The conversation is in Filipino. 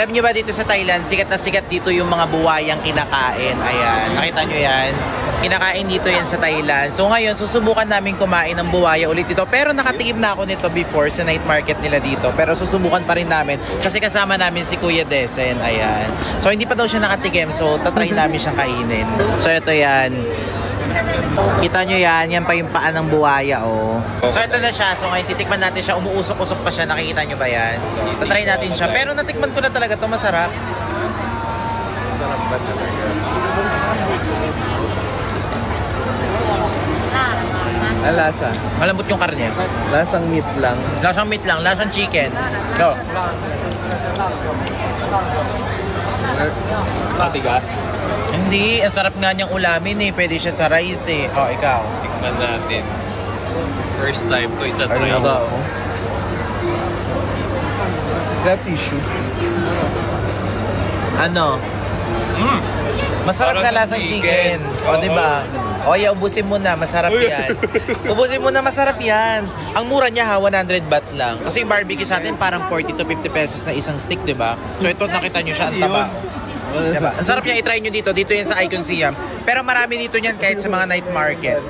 Alam niyo ba dito sa Thailand, sikat na sikat dito yung mga buwayang kinakain. Ayan, nakita niyo yan? Kinakain dito yan sa Thailand. So ngayon, susubukan namin kumain ng buwaya ulit dito. Pero nakatikim na ako nito before sa night market nila dito. Pero susubukan pa rin namin kasi kasama namin si Kuya Desen. Ayan. So hindi pa daw siya nakatikim. So tatry namin siyang kainin. So ito yan. Kita nyo yan pa yung paa ng buwaya, oh. So ito na siya, so ngayon titikman natin siya, umuusok-usok pa siya, nakikita nyo ba yan? So tatry natin siya, pero natikman ko na talaga to, masarap. Sarap ba talaga? Ang lasa? Malambot yung karne. Lasang meat lang. Lasang meat lang, lasang chicken. So, Matigas. hindi, ang sarap nga niyang ulamin eh, pwede siya sa rice eh. Oh, ikaw. Tikman natin. First time ko itatry. Ano ba? Grab tissue. Ano? Masarap Parang na lasang chicken. O, di ba? O, ubusin mo na, masarap yan. Ubusin mo na, masarap yan. Ang mura niya ha, 100 baht lang. Kasi yung barbecue sa atin parang 40 to 50 pesos na isang stick, di ba? So ito, nakita nyo siya, ang taba. Diba? Ang sarap niya, i-try nyo dito. Dito yan sa Icon Siam. Pero marami dito niyan kahit sa mga night market.